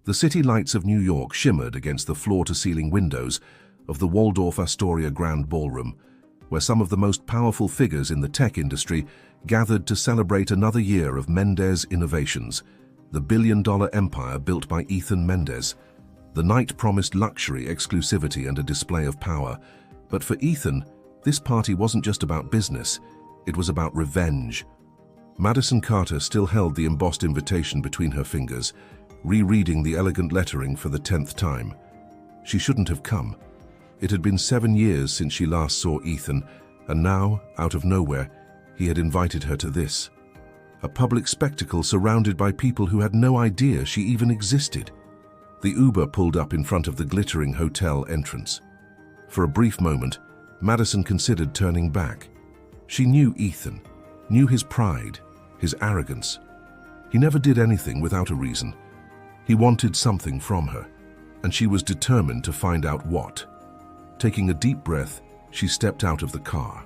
The city lights of New York shimmered against the floor-to-ceiling windows of the Waldorf Astoria Grand Ballroom, where some of the most powerful figures in the tech industry gathered to celebrate another year of Mendez innovations, the billion-dollar empire built by Ethan Mendez. The night promised luxury, exclusivity, and a display of power. But for Ethan, this party wasn't just about business, it was about revenge. Madison Carter still held the embossed invitation between her fingers, rereading the elegant lettering for the 10th time. She shouldn't have come. It had been 7 years since she last saw Ethan, and now, out of nowhere, he had invited her to this. A public spectacle surrounded by people who had no idea she even existed. The Uber pulled up in front of the glittering hotel entrance. For a brief moment, Madison considered turning back. She knew Ethan, knew his pride, his arrogance. He never did anything without a reason. He wanted something from her, and she was determined to find out what. Taking a deep breath, she stepped out of the car.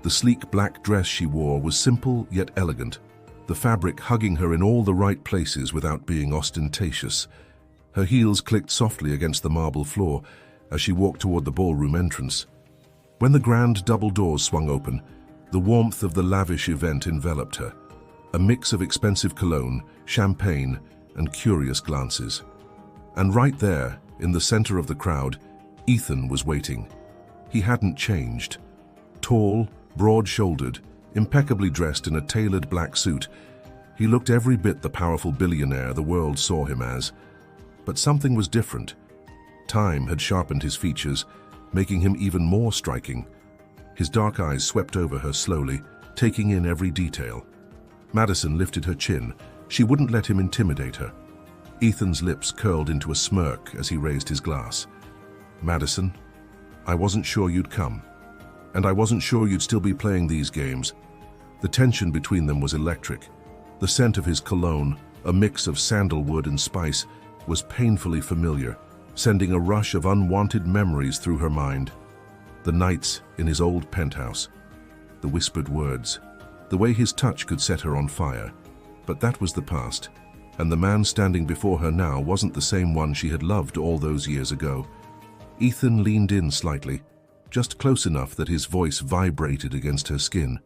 The sleek black dress she wore was simple yet elegant, the fabric hugging her in all the right places without being ostentatious. Her heels clicked softly against the marble floor as she walked toward the ballroom entrance. When the grand double doors swung open, the warmth of the lavish event enveloped her, a mix of expensive cologne, champagne, and curious glances. And right there, in the center of the crowd, Ethan was waiting. He hadn't changed. Tall, broad-shouldered, impeccably dressed in a tailored black suit, he looked every bit the powerful billionaire the world saw him as. But something was different. Time had sharpened his features, making him even more striking. His dark eyes swept over her slowly, taking in every detail. Madison lifted her chin. She wouldn't let him intimidate her. Ethan's lips curled into a smirk as he raised his glass. "Madison, I wasn't sure you'd come. And I wasn't sure you'd still be playing these games." The tension between them was electric. The scent of his cologne, a mix of sandalwood and spice, was painfully familiar, sending a rush of unwanted memories through her mind. The nights in his old penthouse, the whispered words, the way his touch could set her on fire. But that was the past, and the man standing before her now wasn't the same one she had loved all those years ago. Ethan leaned in slightly, just close enough that his voice vibrated against her skin.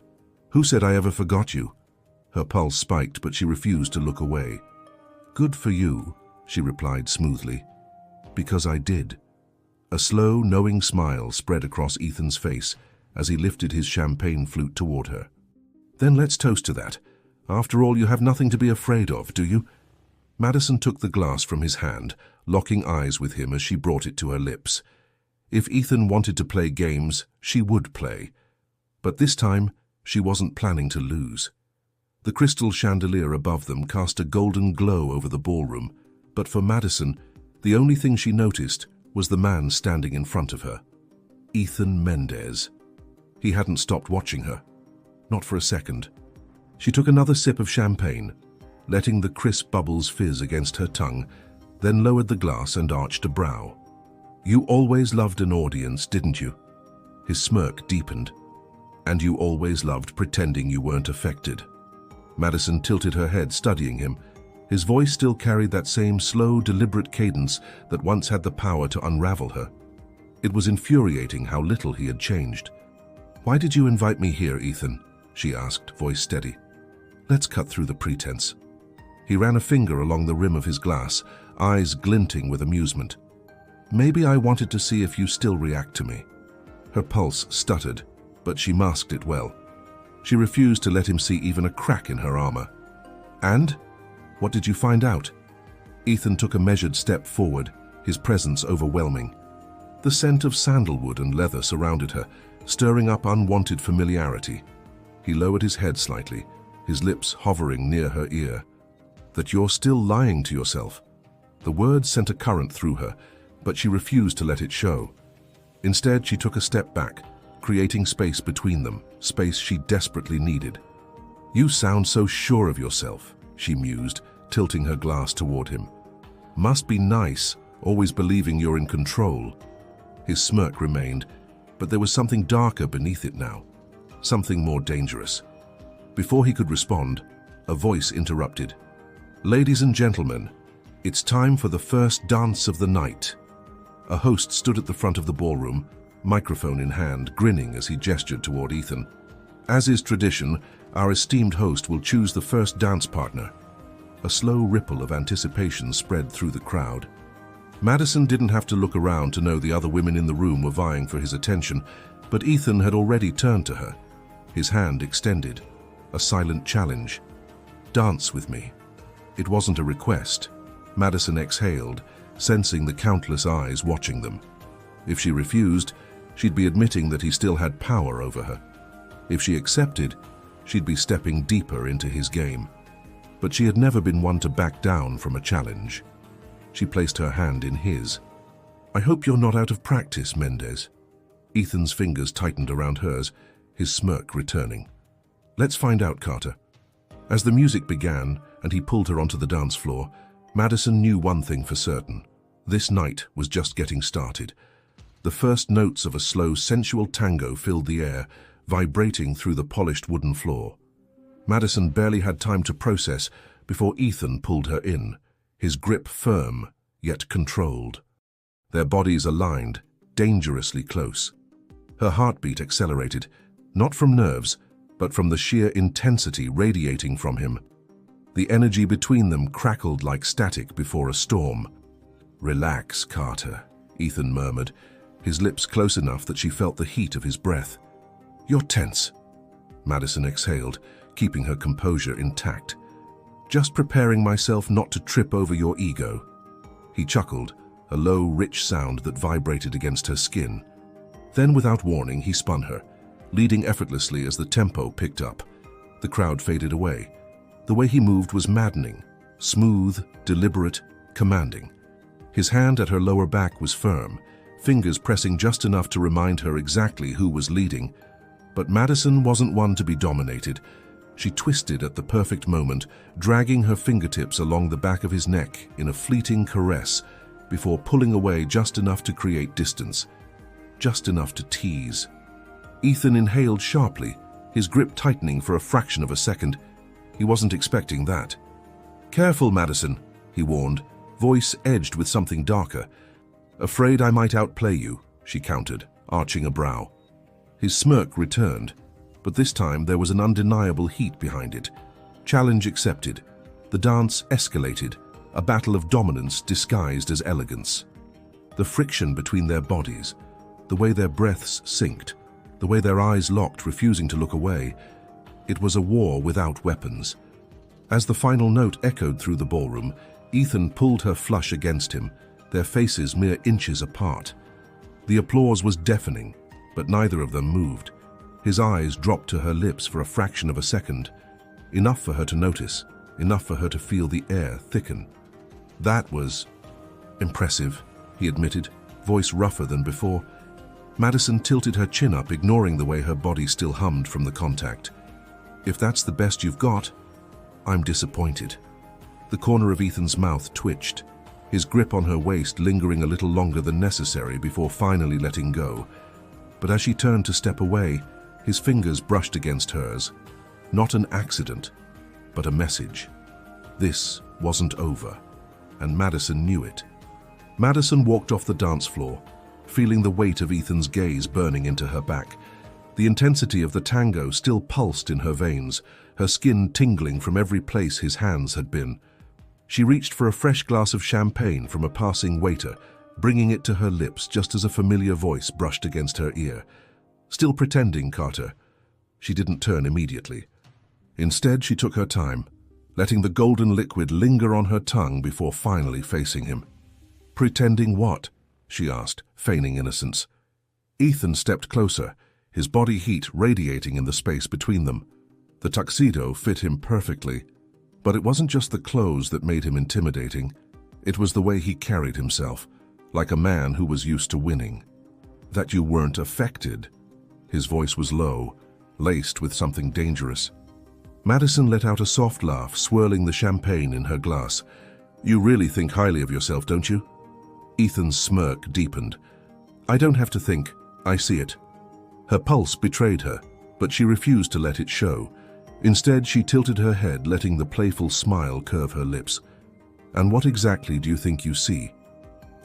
"Who said I ever forgot you?" Her pulse spiked, but she refused to look away. "Good for you," she replied smoothly. "Because I did." A slow, knowing smile spread across Ethan's face as he lifted his champagne flute toward her. "Then let's toast to that. After all, you have nothing to be afraid of, do you?" Madison took the glass from his hand, locking eyes with him as she brought it to her lips. If Ethan wanted to play games, she would play. But this time, she wasn't planning to lose. The crystal chandelier above them cast a golden glow over the ballroom, but for Madison, the only thing she noticed was the man standing in front of her. Ethan Mendez. He hadn't stopped watching her. Not for a second. She took another sip of champagne, letting the crisp bubbles fizz against her tongue, then lowered the glass and arched a brow. "You always loved an audience, didn't you?" His smirk deepened. "And you always loved pretending you weren't affected." Madison tilted her head, studying him. His voice still carried that same slow, deliberate cadence that once had the power to unravel her. It was infuriating how little he had changed. "Why did you invite me here, Ethan?" she asked, voice steady. "Let's cut through the pretense." He ran a finger along the rim of his glass, eyes glinting with amusement. "Maybe I wanted to see if you still react to me." Her pulse stuttered, but she masked it well. She refused to let him see even a crack in her armor. "And? What did you find out?" Ethan took a measured step forward, his presence overwhelming. The scent of sandalwood and leather surrounded her, stirring up unwanted familiarity. He lowered his head slightly, his lips hovering near her ear. "That you're still lying to yourself." The words sent a current through her, but she refused to let it show. Instead, she took a step back, creating space between them, space she desperately needed. "You sound so sure of yourself," she mused, tilting her glass toward him. "Must be nice, always believing you're in control." His smirk remained, but there was something darker beneath it now, something more dangerous. Before he could respond, a voice interrupted. "Ladies and gentlemen, It's time for the first dance of the night. A host stood at the front of the ballroom, microphone in hand, grinning as he gestured toward Ethan. As is tradition, our esteemed host will choose the first dance partner. A slow ripple of anticipation spread through the crowd. Madison didn't have to look around to know the other women in the room were vying for his attention, but Ethan had already turned to her, his hand extended, a silent challenge. "Dance with me." It wasn't a request. Madison exhaled, sensing the countless eyes watching them. If she refused, she'd be admitting that he still had power over her. If she accepted, she'd be stepping deeper into his game. But she had never been one to back down from a challenge. She placed her hand in his. "I hope you're not out of practice, Mendez." Ethan's fingers tightened around hers, his smirk returning. "Let's find out, Carter." As the music began and he pulled her onto the dance floor, Madison knew one thing for certain. This night was just getting started. The first notes of a slow, sensual tango filled the air, vibrating through the polished wooden floor. Madison barely had time to process before Ethan pulled her in, his grip firm, yet controlled. Their bodies aligned, dangerously close. Her heartbeat accelerated, not from nerves, but from the sheer intensity radiating from him. The energy between them crackled like static before a storm. "Relax, Carter," Ethan murmured, his lips close enough that she felt the heat of his breath. "You're tense." Madison exhaled, keeping her composure intact. "Just preparing myself not to trip over your ego." He chuckled, a low, rich sound that vibrated against her skin. Then, without warning, he spun her, leading effortlessly as the tempo picked up. The crowd faded away. The way he moved was maddening, smooth, deliberate, commanding. His hand at her lower back was firm, fingers pressing just enough to remind her exactly who was leading. But Madison wasn't one to be dominated. She twisted at the perfect moment, dragging her fingertips along the back of his neck in a fleeting caress before pulling away just enough to create distance, just enough to tease. Ethan inhaled sharply, his grip tightening for a fraction of a second. He wasn't expecting that. "Careful, Madison," he warned, voice edged with something darker. "Afraid I might outplay you," she countered, arching a brow. His smirk returned, but this time there was an undeniable heat behind it. Challenge accepted. The dance escalated, a battle of dominance disguised as elegance. The friction between their bodies, the way their breaths synced, the way their eyes locked, refusing to look away. It was a war without weapons. As the final note echoed through the ballroom, Ethan pulled her flush against him, their faces mere inches apart. The applause was deafening, but neither of them moved. His eyes dropped to her lips for a fraction of a second, enough for her to notice, enough for her to feel the air thicken. "That was impressive," he admitted, voice rougher than before. Madison tilted her chin up, ignoring the way her body still hummed from the contact. "If that's the best you've got, I'm disappointed." The corner of Ethan's mouth twitched, his grip on her waist lingering a little longer than necessary before finally letting go. But as she turned to step away, his fingers brushed against hers. Not an accident, but a message. This wasn't over, and Madison knew it. Madison walked off the dance floor, feeling the weight of Ethan's gaze burning into her back. The intensity of the tango still pulsed in her veins, her skin tingling from every place his hands had been. She reached for a fresh glass of champagne from a passing waiter, bringing it to her lips just as a familiar voice brushed against her ear. "Still pretending, Carter." She didn't turn immediately. Instead, she took her time, letting the golden liquid linger on her tongue before finally facing him. "Pretending what?" she asked, feigning innocence. Ethan stepped closer, his body heat radiating in the space between them. The tuxedo fit him perfectly, but it wasn't just the clothes that made him intimidating. It was the way he carried himself, like a man who was used to winning. "That you weren't affected." His voice was low, laced with something dangerous. Madison let out a soft laugh, swirling the champagne in her glass. "You really think highly of yourself, don't you?" Ethan's smirk deepened. "I don't have to think, I see it." Her pulse betrayed her, but she refused to let it show. Instead, she tilted her head, letting the playful smile curve her lips. And what exactly do you think you see?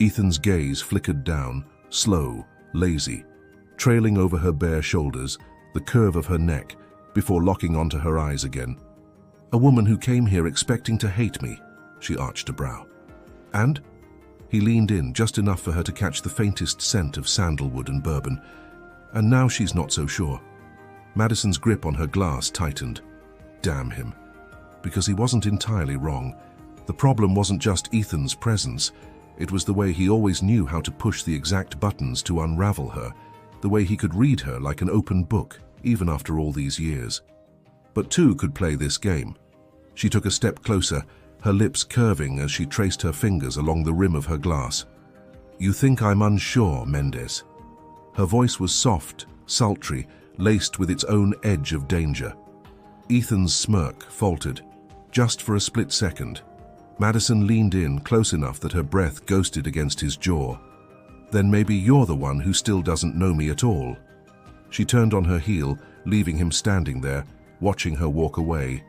Ethan's gaze flickered down, slow, lazy, trailing over her bare shoulders, the curve of her neck, before locking onto her eyes again. A woman who came here expecting to hate me, she arched a brow. And? He leaned in just enough for her to catch the faintest scent of sandalwood and bourbon. And now she's not so sure. Madison's grip on her glass tightened. Damn him. Because he wasn't entirely wrong. The problem wasn't just Ethan's presence. It was the way he always knew how to push the exact buttons to unravel her, the way he could read her like an open book, even after all these years. But two could play this game. She took a step closer, her lips curving as she traced her fingers along the rim of her glass. You think I'm unsure, Mendez? Her voice was soft, sultry, laced with its own edge of danger. Ethan's smirk faltered, just for a split second. Madison leaned in close enough that her breath ghosted against his jaw. Then maybe you're the one who still doesn't know me at all. She turned on her heel, leaving him standing there, watching her walk away.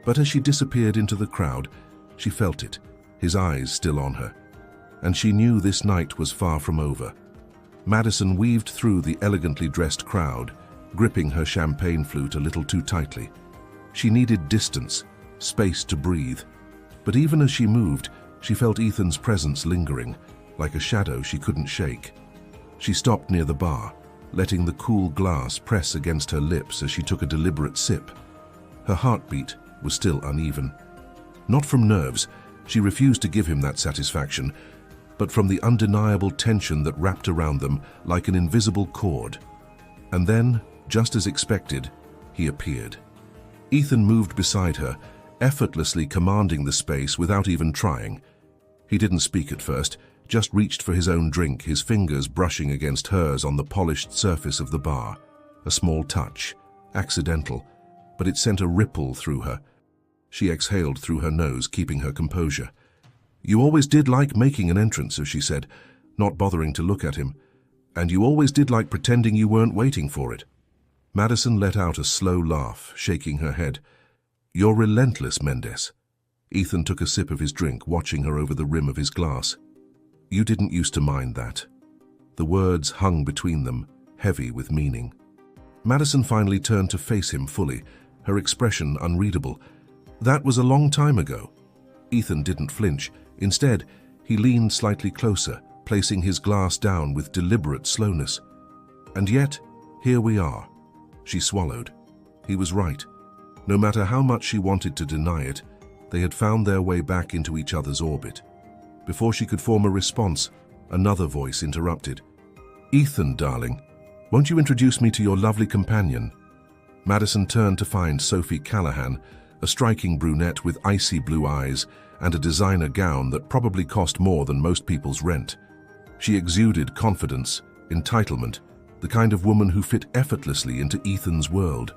But as she disappeared into the crowd, she felt it, his eyes still on her. And she knew this night was far from over. Madison weaved through the elegantly dressed crowd, gripping her champagne flute a little too tightly. She needed distance, space to breathe. But even as she moved, she felt Ethan's presence lingering, like a shadow she couldn't shake. She stopped near the bar, letting the cool glass press against her lips as she took a deliberate sip. Her heartbeat was still uneven. Not from nerves, she refused to give him that satisfaction, but from the undeniable tension that wrapped around them like an invisible cord. And then, just as expected, he appeared. Ethan moved beside her, effortlessly commanding the space without even trying. He didn't speak at first, just reached for his own drink, his fingers brushing against hers on the polished surface of the bar. A small touch, accidental, but it sent a ripple through her. She exhaled through her nose, keeping her composure. You always did like making an entrance, as she said, not bothering to look at him. And you always did like pretending you weren't waiting for it. Madison let out a slow laugh, shaking her head. You're relentless, Mendez. Ethan took a sip of his drink, watching her over the rim of his glass. You didn't used to mind that. The words hung between them, heavy with meaning. Madison finally turned to face him fully, her expression unreadable. That was a long time ago. Ethan didn't flinch. Instead, he leaned slightly closer, placing his glass down with deliberate slowness. And yet, here we are. She swallowed. He was right. No matter how much she wanted to deny it, they had found their way back into each other's orbit. Before she could form a response, another voice interrupted. Ethan, darling, won't you introduce me to your lovely companion? Madison turned to find Sophie Callahan, a striking brunette with icy blue eyes and a designer gown that probably cost more than most people's rent. She exuded confidence, entitlement, the kind of woman who fit effortlessly into Ethan's world.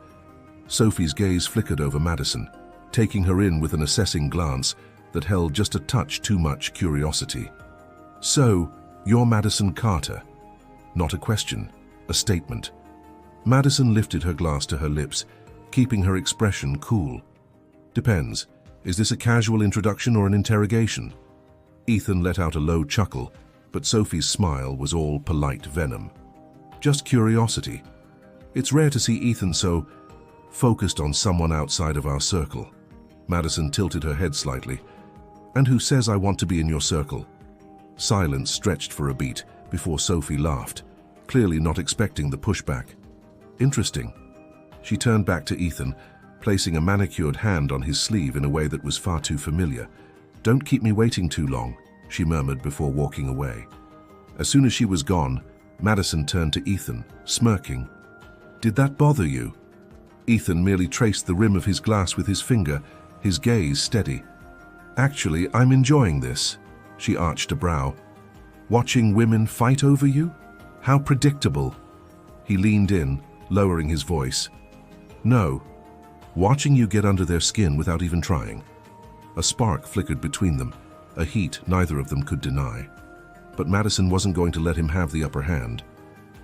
Sophie's gaze flickered over Madison, taking her in with an assessing glance that held just a touch too much curiosity. So, you're Madison Carter. Not a question, a statement. Madison lifted her glass to her lips, keeping her expression cool. Depends. Is this a casual introduction or an interrogation? Ethan let out a low chuckle, but Sophie's smile was all polite venom. Just curiosity. It's rare to see Ethan so focused on someone outside of our circle. Madison tilted her head slightly. And who says I want to be in your circle? Silence stretched for a beat before Sophie laughed, clearly not expecting the pushback. Interesting. She turned back to Ethan, placing a manicured hand on his sleeve in a way that was far too familiar. Don't keep me waiting too long, she murmured before walking away. As soon as she was gone, Madison turned to Ethan, smirking. Did that bother you? Ethan merely traced the rim of his glass with his finger, his gaze steady. Actually, I'm enjoying this, she arched a brow. Watching women fight over you? How predictable. He leaned in, lowering his voice. No, watching you get under their skin without even trying. A spark flickered between them, a heat neither of them could deny. But Madison wasn't going to let him have the upper hand.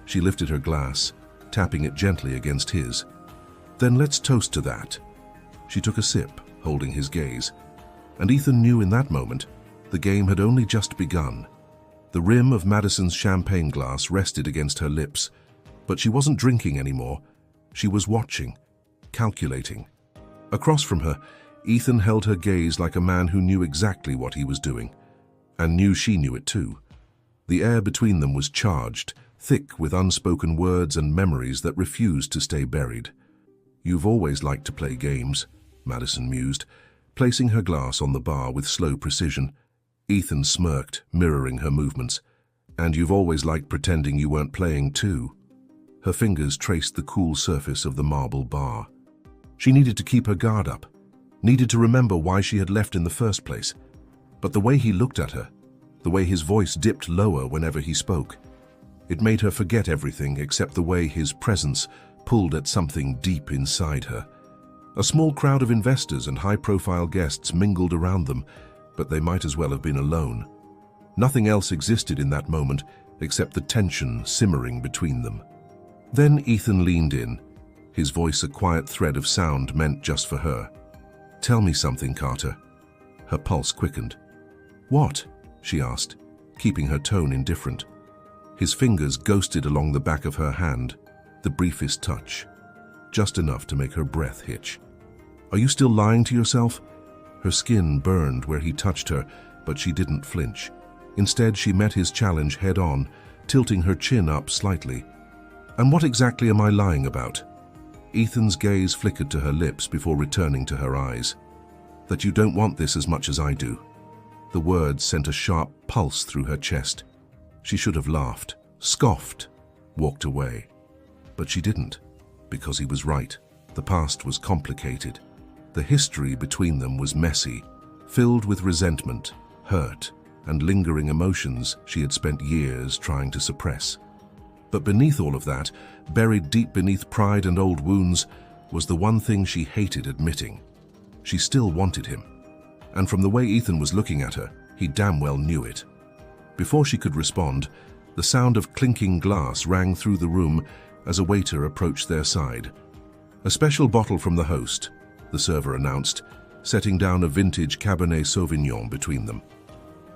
She lifted her glass, tapping it gently against his. Then let's toast to that. She took a sip, holding his gaze. And Ethan knew in that moment the game had only just begun. The rim of Madison's champagne glass rested against her lips, but she wasn't drinking anymore. She was watching, calculating. Across from her, Ethan held her gaze like a man who knew exactly what he was doing, and knew she knew it too. The air between them was charged, thick with unspoken words and memories that refused to stay buried. "You've always liked to play games," Madison mused, placing her glass on the bar with slow precision. Ethan smirked, mirroring her movements. "And you've always liked pretending you weren't playing too." Her fingers traced the cool surface of the marble bar. She needed to keep her guard up, needed to remember why she had left in the first place. But the way he looked at her, the way his voice dipped lower whenever he spoke, it made her forget everything except the way his presence pulled at something deep inside her. A small crowd of investors and high-profile guests mingled around them, but they might as well have been alone. Nothing else existed in that moment except the tension simmering between them. Then Ethan leaned in, his voice a quiet thread of sound meant just for her. "Tell me something, Carter." Her pulse quickened. "What?" she asked, keeping her tone indifferent. His fingers ghosted along the back of her hand, the briefest touch, just enough to make her breath hitch. "Are you still lying to yourself?" Her skin burned where he touched her, but she didn't flinch. Instead, she met his challenge head-on, tilting her chin up slightly. "And what exactly am I lying about?" Ethan's gaze flickered to her lips before returning to her eyes. "That you don't want this as much as I do." The words sent a sharp pulse through her chest. She should have laughed, scoffed, walked away. But she didn't, because he was right. The past was complicated. The history between them was messy, filled with resentment, hurt, and lingering emotions she had spent years trying to suppress. But beneath all of that, buried deep beneath pride and old wounds, was the one thing she hated admitting. She still wanted him. And from the way Ethan was looking at her, he damn well knew it. Before she could respond, the sound of clinking glass rang through the room as a waiter approached their side. "A special bottle from the host," the server announced, setting down a vintage Cabernet Sauvignon between them.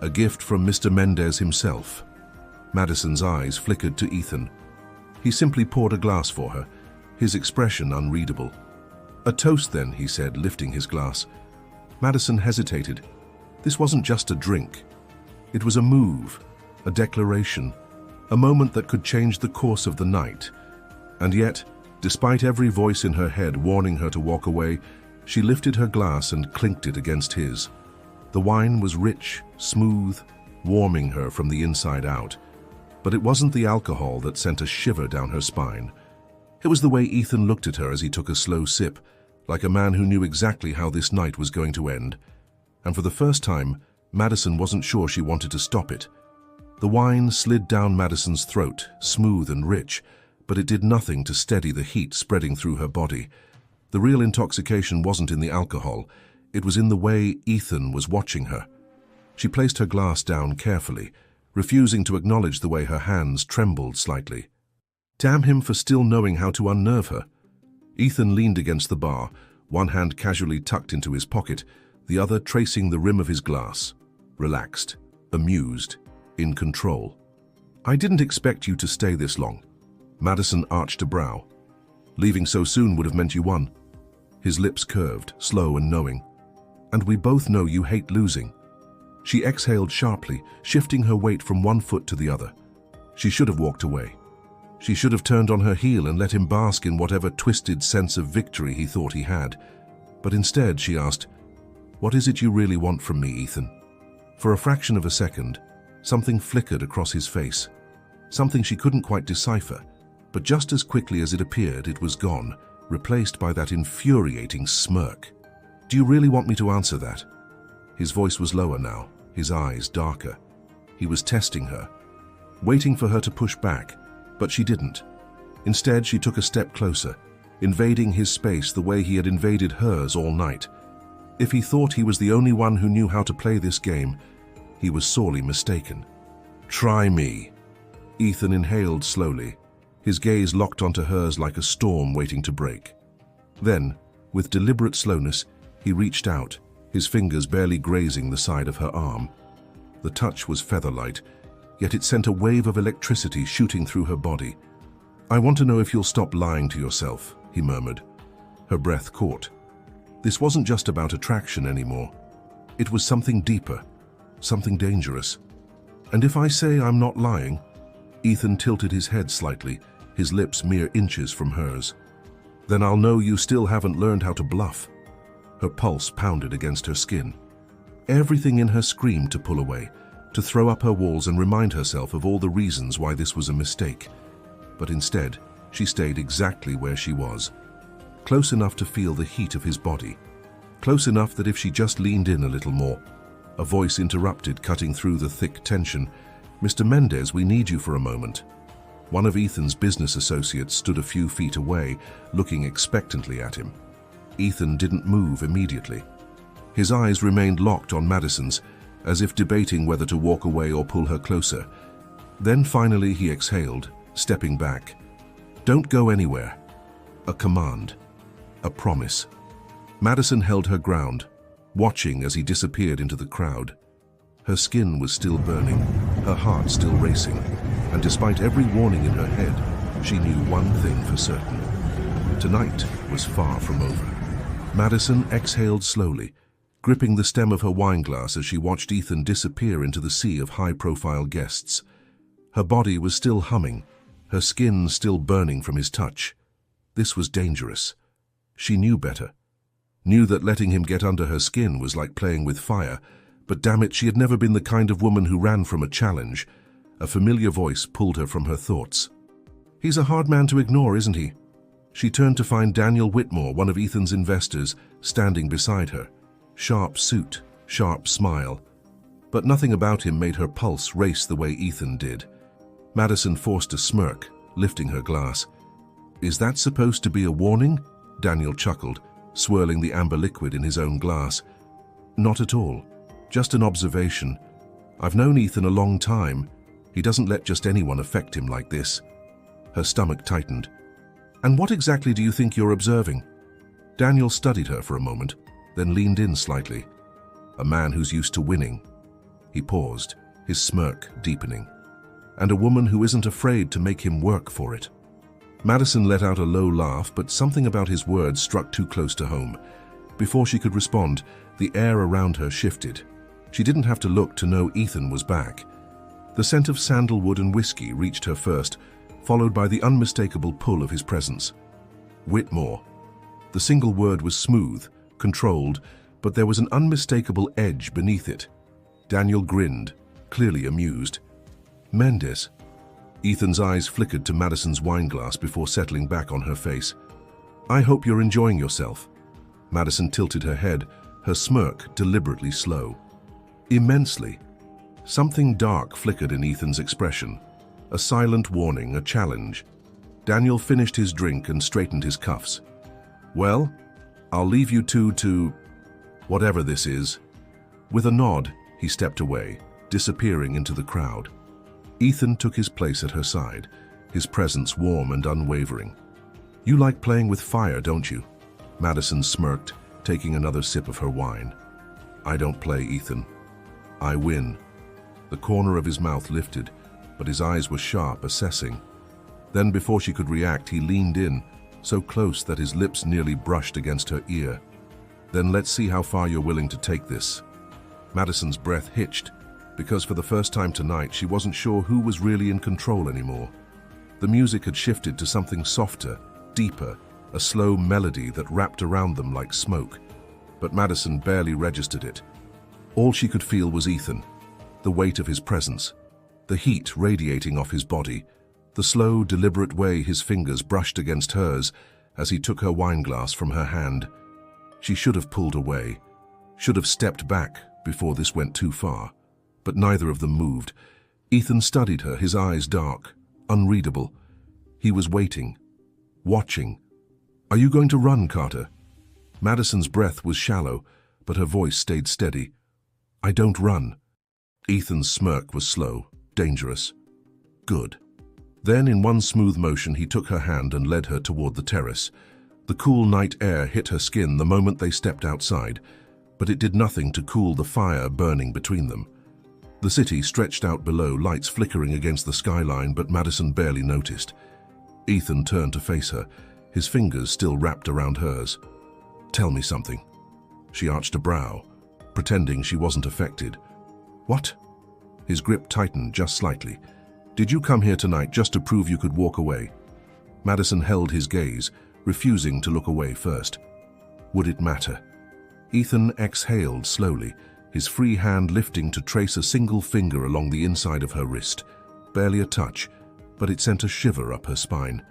"A gift from Mr. Mendez himself." Madison's eyes flickered to Ethan. He simply poured a glass for her, his expression unreadable. "A toast then," he said, lifting his glass. Madison hesitated. This wasn't just a drink. It was a move, a declaration, a moment that could change the course of the night. And yet, despite every voice in her head warning her to walk away, she lifted her glass and clinked it against his. The wine was rich, smooth, warming her from the inside out. But it wasn't the alcohol that sent a shiver down her spine. It was the way Ethan looked at her as he took a slow sip, like a man who knew exactly how this night was going to end. And for the first time, Madison wasn't sure she wanted to stop it. The wine slid down Madison's throat, smooth and rich, but it did nothing to steady the heat spreading through her body. The real intoxication wasn't in the alcohol, it was in the way Ethan was watching her. She placed her glass down carefully, refusing to acknowledge the way her hands trembled slightly. Damn him for still knowing how to unnerve her. Ethan leaned against the bar, one hand casually tucked into his pocket, the other tracing the rim of his glass. Relaxed, amused, in control. "I didn't expect you to stay this long." Madison arched a brow. "Leaving so soon would have meant you won." His lips curved, slow and knowing. "And we both know you hate losing." She exhaled sharply, shifting her weight from one foot to the other. She should have walked away. She should have turned on her heel and let him bask in whatever twisted sense of victory he thought he had. But instead, she asked, "What is it you really want from me, Ethan?" For a fraction of a second, something flickered across his face. Something she couldn't quite decipher, but just as quickly as it appeared, it was gone, replaced by that infuriating smirk. "Do you really want me to answer that?" His voice was lower now, his eyes darker. He was testing her, waiting for her to push back, but she didn't. Instead, she took a step closer, invading his space the way he had invaded hers all night. If he thought he was the only one who knew how to play this game, he was sorely mistaken. "Try me." Ethan inhaled slowly, his gaze locked onto hers like a storm waiting to break. Then, with deliberate slowness, he reached out, his fingers barely grazing the side of her arm. The touch was feather-light, yet it sent a wave of electricity shooting through her body. "I want to know if you'll stop lying to yourself," he murmured. Her breath caught. This wasn't just about attraction anymore. It was something deeper, something dangerous. "And if I say I'm not lying?" Ethan tilted his head slightly, his lips mere inches from hers. "Then I'll know you still haven't learned how to bluff." Her pulse pounded against her skin. Everything in her screamed to pull away, to throw up her walls and remind herself of all the reasons why this was a mistake. But instead, she stayed exactly where she was, close enough to feel the heat of his body, close enough that if she just leaned in a little more. A voice interrupted, cutting through the thick tension. "Mr. Mendez, we need you for a moment." One of Ethan's business associates stood a few feet away, looking expectantly at him. Ethan didn't move immediately. His eyes remained locked on Madison's, as if debating whether to walk away or pull her closer. Then finally he exhaled, stepping back. "Don't go anywhere." A command. A promise. Madison held her ground, watching as he disappeared into the crowd. Her skin was still burning, her heart still racing, and despite every warning in her head, she knew one thing for certain. Tonight was far from over. Madison exhaled slowly, gripping the stem of her wineglass as she watched Ethan disappear into the sea of high-profile guests. Her body was still humming, her skin still burning from his touch. This was dangerous. She knew better. Knew that letting him get under her skin was like playing with fire, but damn it, she had never been the kind of woman who ran from a challenge. A familiar voice pulled her from her thoughts. "He's a hard man to ignore, isn't he?" She turned to find Daniel Whitmore, one of Ethan's investors, standing beside her. Sharp suit, sharp smile. But nothing about him made her pulse race the way Ethan did. Madison forced a smirk, lifting her glass. "Is that supposed to be a warning?" Daniel chuckled, swirling the amber liquid in his own glass. "Not at all. Just an observation. I've known Ethan a long time. He doesn't let just anyone affect him like this." Her stomach tightened. "And what exactly do you think you're observing?" Daniel studied her for a moment, then leaned in slightly. "A man who's used to winning." He paused, his smirk deepening. "And a woman who isn't afraid to make him work for it." Madison let out a low laugh, but something about his words struck too close to home. Before she could respond, the air around her shifted. She didn't have to look to know Ethan was back. The scent of sandalwood and whiskey reached her first, followed by the unmistakable pull of his presence. Whitmore. The single word was smooth, controlled, but there was an unmistakable edge beneath it. Daniel grinned, clearly amused. "Mendez." Ethan's eyes flickered to Madison's wineglass before settling back on her face. "I hope you're enjoying yourself." Madison tilted her head, her smirk deliberately slow. "Immensely." Something dark flickered in Ethan's expression. A silent warning, a challenge. Daniel finished his drink and straightened his cuffs. "Well, I'll leave you two to whatever this is." With a nod, he stepped away, disappearing into the crowd. Ethan took his place at her side, his presence warm and unwavering. "You like playing with fire, don't you?" Madison smirked, taking another sip of her wine. "I don't play, Ethan. I win." The corner of his mouth lifted, but his eyes were sharp, assessing. Then, before she could react, he leaned in, so close that his lips nearly brushed against her ear. "Then let's see how far you're willing to take this." Madison's breath hitched, because for the first time tonight she wasn't sure who was really in control anymore. The music had shifted to something softer, deeper, a slow melody that wrapped around them like smoke. But Madison barely registered it. All she could feel was Ethan, the weight of his presence, the heat radiating off his body, the slow, deliberate way his fingers brushed against hers as he took her wineglass from her hand. She should have pulled away, should have stepped back before this went too far. But neither of them moved. Ethan studied her, his eyes dark, unreadable. He was waiting, watching. "Are you going to run, Carter?" Madison's breath was shallow, but her voice stayed steady. "I don't run." Ethan's smirk was slow, dangerous. "Good." Then, in one smooth motion, he took her hand and led her toward the terrace. The cool night air hit her skin the moment they stepped outside. but it did nothing to cool the fire burning between them. The city stretched out below, lights flickering against the skyline, but Madison barely noticed. Ethan turned to face her, his fingers still wrapped around hers. "Tell me something." She arched a brow, pretending she wasn't affected. "What?" His grip tightened just slightly. "Did you come here tonight just to prove you could walk away?" Madison held his gaze, refusing to look away first. Would it matter? Ethan exhaled slowly, his free hand lifting to trace a single finger along the inside of her wrist. Barely a touch, but it sent a shiver up her spine.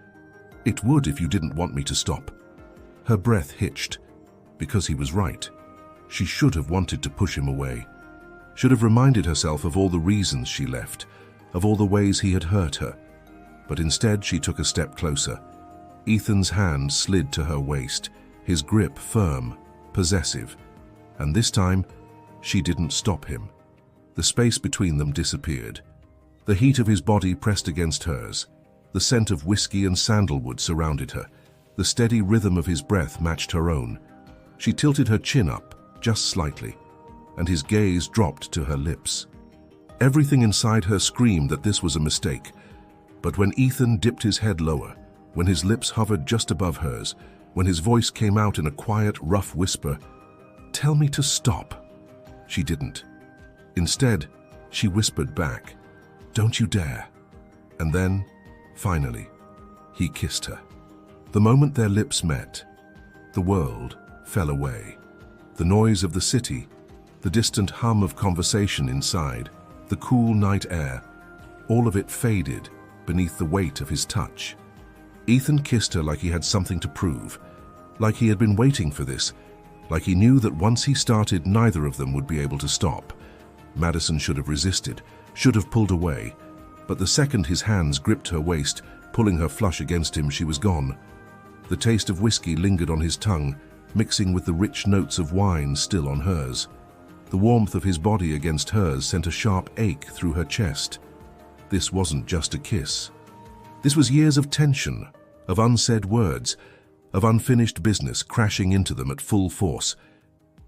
"It would if you didn't want me to stop." Her breath hitched, because he was right. She should have wanted to push him away. Should have reminded herself of all the reasons she left, of all the ways he had hurt her. But instead she took a step closer. Ethan's hand slid to her waist, his grip firm, possessive. And this time, she didn't stop him. The space between them disappeared. The heat of his body pressed against hers. The scent of whiskey and sandalwood surrounded her. The steady rhythm of his breath matched her own. She tilted her chin up, just slightly, and his gaze dropped to her lips. Everything inside her screamed that this was a mistake. But when Ethan dipped his head lower, when his lips hovered just above hers, when his voice came out in a quiet, rough whisper, "Tell me to stop," she didn't. Instead, she whispered back, "Don't you dare." And then, finally, he kissed her. The moment their lips met, the world fell away. The noise of the city, the distant hum of conversation inside, the cool night air, all of it faded beneath the weight of his touch. Ethan kissed her like he had something to prove, like he had been waiting for this, like he knew that once he started, neither of them would be able to stop. Madison should have resisted, should have pulled away, but the second his hands gripped her waist, pulling her flush against him, she was gone. The taste of whiskey lingered on his tongue, mixing with the rich notes of wine still on hers. The warmth of his body against hers sent a sharp ache through her chest. This wasn't just a kiss. This was years of tension, of unsaid words, of unfinished business crashing into them at full force.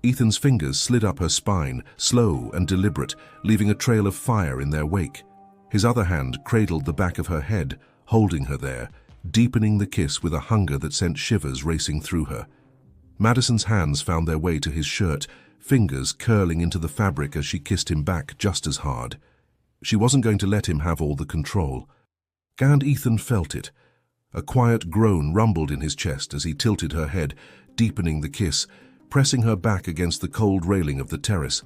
Ethan's fingers slid up her spine, slow and deliberate, leaving a trail of fire in their wake. His other hand cradled the back of her head, holding her there, deepening the kiss with a hunger that sent shivers racing through her. Madison's hands found their way to his shirt, fingers curling into the fabric as she kissed him back just as hard. She wasn't going to let him have all the control. And Ethan felt it. A quiet groan rumbled in his chest as he tilted her head, deepening the kiss, pressing her back against the cold railing of the terrace.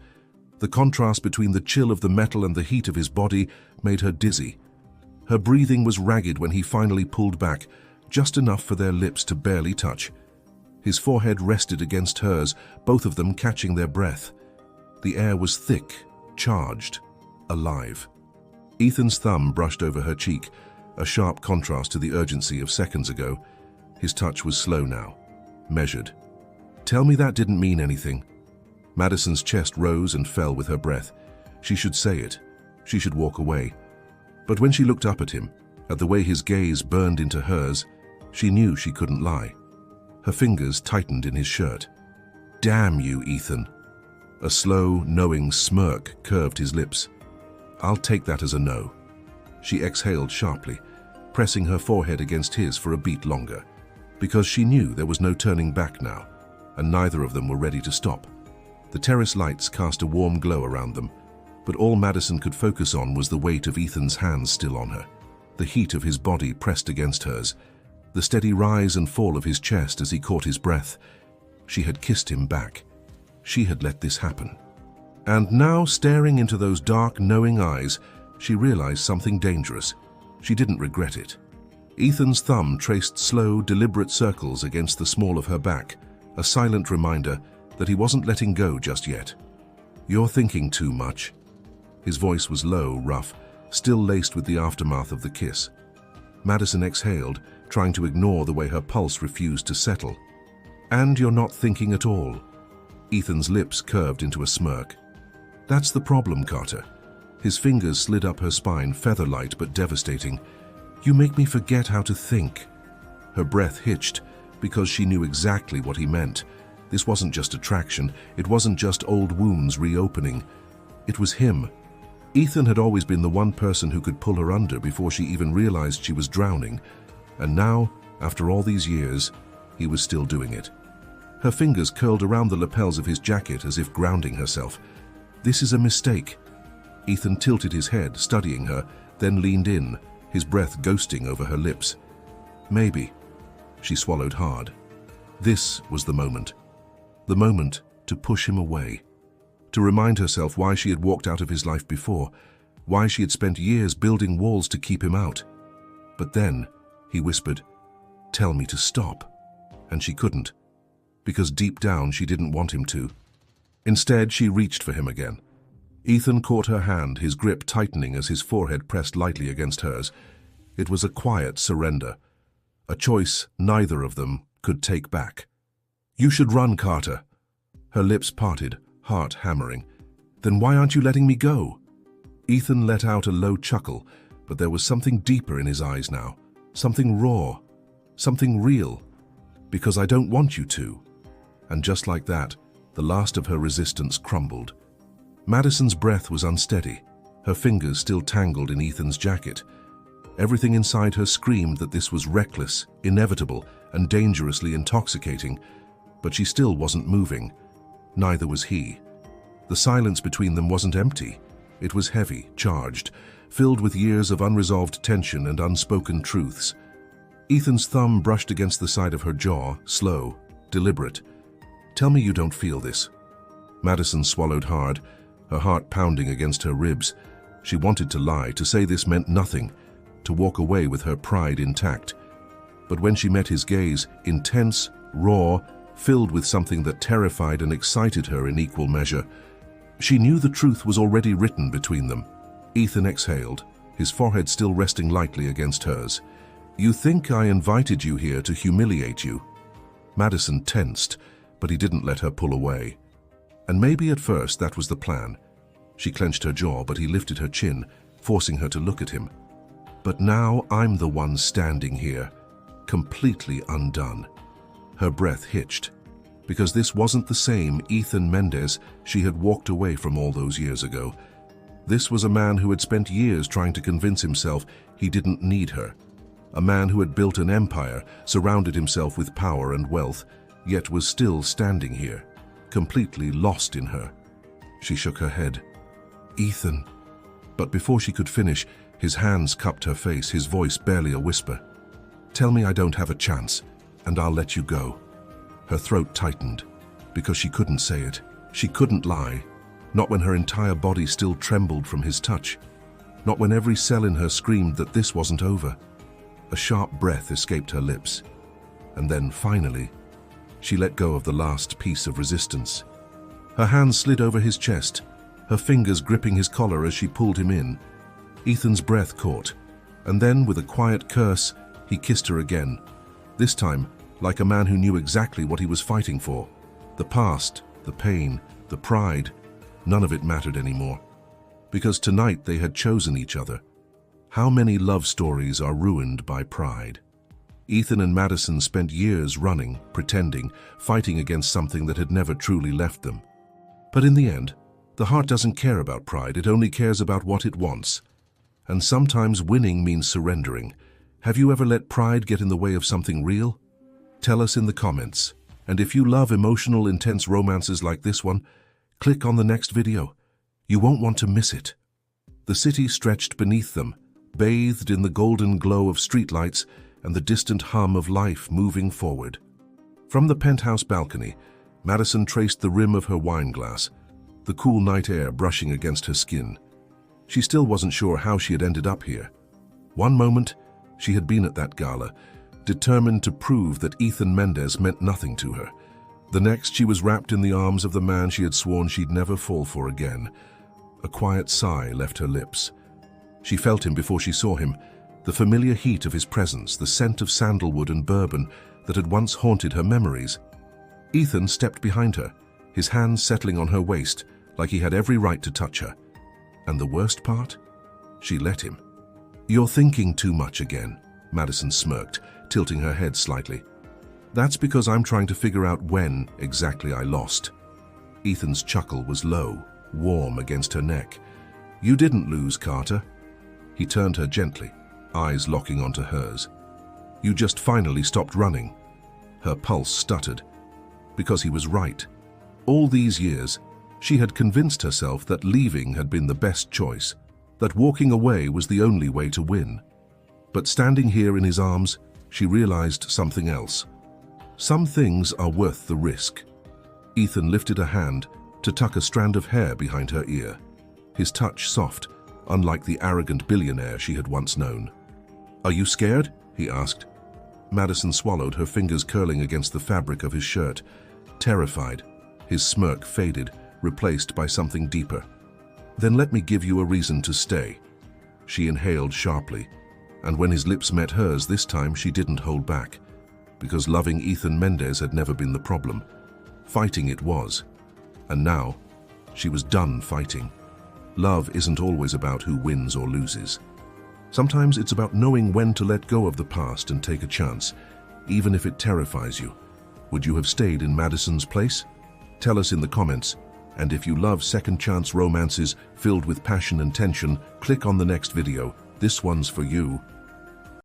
The contrast between the chill of the metal and the heat of his body made her dizzy. Her breathing was ragged when he finally pulled back, just enough for their lips to barely touch. His forehead rested against hers, both of them catching their breath. The air was thick, charged, alive. Ethan's thumb brushed over her cheek, a sharp contrast to the urgency of seconds ago. His touch was slow now, measured. "Tell me that didn't mean anything." Madison's chest rose and fell with her breath. She should say it. She should walk away. But when she looked up at him, at the way his gaze burned into hers, she knew she couldn't lie. Her fingers tightened in his shirt. "Damn you, Ethan." A slow, knowing smirk curved his lips. "I'll take that as a no." She exhaled sharply, pressing her forehead against his for a beat longer, because she knew there was no turning back now, and neither of them were ready to stop. The terrace lights cast a warm glow around them, but all Madison could focus on was the weight of Ethan's hands still on her, the heat of his body pressed against hers, the steady rise and fall of his chest as he caught his breath. She had kissed him back. She had let this happen. And now, staring into those dark, knowing eyes, she realized something dangerous. She didn't regret it. Ethan's thumb traced slow, deliberate circles against the small of her back, a silent reminder that he wasn't letting go just yet. "You're thinking too much." His voice was low, rough, still laced with the aftermath of the kiss. Madison exhaled, trying to ignore the way her pulse refused to settle. "And you're not thinking at all." Ethan's lips curved into a smirk. "That's the problem, Carter." His fingers slid up her spine, feather-light but devastating. "You make me forget how to think." Her breath hitched, because she knew exactly what he meant. This wasn't just attraction, it wasn't just old wounds reopening. It was him. Ethan had always been the one person who could pull her under before she even realized she was drowning. And now, after all these years, he was still doing it. Her fingers curled around the lapels of his jacket as if grounding herself. This is a mistake. Ethan tilted his head, studying her, then leaned in, his breath ghosting over her lips. Maybe. She swallowed hard. This was the moment. The moment to push him away. To remind herself why she had walked out of his life before, why she had spent years building walls to keep him out. But then, he whispered, "Tell me to stop." And she couldn't, because deep down she didn't want him to. Instead, she reached for him again. Ethan caught her hand, his grip tightening as his forehead pressed lightly against hers. It was a quiet surrender, a choice neither of them could take back. "You should run, Carter." Her lips parted, heart hammering. "Then why aren't you letting me go?" Ethan let out a low chuckle, but there was something deeper in his eyes now, something raw, something real. "Because I don't want you to." And just like that, the last of her resistance crumbled. Madison's breath was unsteady, her fingers still tangled in Ethan's jacket. Everything inside her screamed that this was reckless, inevitable, and dangerously intoxicating, but she still wasn't moving. Neither was he. The silence between them wasn't empty. It was heavy, charged, filled with years of unresolved tension and unspoken truths. Ethan's thumb brushed against the side of her jaw, slow, deliberate. "Tell me you don't feel this." Madison swallowed hard, her heart pounding against her ribs. She wanted to lie, to say this meant nothing, to walk away with her pride intact. But when she met his gaze, intense, raw, filled with something that terrified and excited her in equal measure, she knew the truth was already written between them. Ethan exhaled, his forehead still resting lightly against hers. "You think I invited you here to humiliate you?" Madison tensed, but he didn't let her pull away. And maybe at first that was the plan. She clenched her jaw, but he lifted her chin, forcing her to look at him. "But now I'm the one standing here, completely undone." Her breath hitched, because this wasn't the same Ethan Mendez she had walked away from all those years ago. This was a man who had spent years trying to convince himself he didn't need her. A man who had built an empire, surrounded himself with power and wealth, yet was still standing here, completely lost in her. She shook her head. "Ethan." But before she could finish, his hands cupped her face, his voice barely a whisper. "Tell me I don't have a chance, and I'll let you go." Her throat tightened, because she couldn't say it. She couldn't lie, not when her entire body still trembled from his touch, not when every cell in her screamed that this wasn't over. A sharp breath escaped her lips, and then, finally, she let go of the last piece of resistance. Her hands slid over his chest, her fingers gripping his collar as she pulled him in. Ethan's breath caught, and then, with a quiet curse, he kissed her again, this time like a man who knew exactly what he was fighting for. The past, the pain, the pride, none of it mattered anymore. Because tonight they had chosen each other. How many love stories are ruined by pride? Ethan and Madison spent years running, pretending, fighting against something that had never truly left them. But in the end, the heart doesn't care about pride, it only cares about what it wants. And sometimes winning means surrendering. Have you ever let pride get in the way of something real? Tell us in the comments. And if you love emotional, intense romances like this one, click on the next video. You won't want to miss it. The city stretched beneath them, bathed in the golden glow of streetlights and the distant hum of life moving forward. From the penthouse balcony, Madison traced the rim of her wine glass, the cool night air brushing against her skin. She still wasn't sure how she had ended up here. One moment, she had been at that gala, determined to prove that Ethan Mendez meant nothing to her. The next, she was wrapped in the arms of the man she had sworn she'd never fall for again. A quiet sigh left her lips. She felt him before she saw him, the familiar heat of his presence, the scent of sandalwood and bourbon that had once haunted her memories. Ethan stepped behind her, his hands settling on her waist, like he had every right to touch her. And the worst part? She let him. "You're thinking too much again," Madison smirked, tilting her head slightly. That's because I'm trying to figure out when exactly I lost. Ethan's chuckle was low, warm against her neck. You didn't lose, Carter. He turned her gently, eyes locking onto hers. You just finally stopped running. Her pulse stuttered. Because he was right. All these years, she had convinced herself that leaving had been the best choice, that walking away was the only way to win. But standing here in his arms, she realized something else. Some things are worth the risk. Ethan lifted a hand to tuck a strand of hair behind her ear, his touch soft, unlike the arrogant billionaire she had once known. Are you scared? He asked. Madison swallowed, her fingers curling against the fabric of his shirt. Terrified, his smirk faded, replaced by something deeper. Then let me give you a reason to stay. She inhaled sharply, and when his lips met hers this time she didn't hold back. Because loving Ethan Mendez had never been the problem. Fighting it was. And now, she was done fighting. Love isn't always about who wins or loses. Sometimes it's about knowing when to let go of the past and take a chance, even if it terrifies you. Would you have stayed in Madison's place? Tell us in the comments. And if you love second chance romances filled with passion and tension, click on the next video. This one's for you.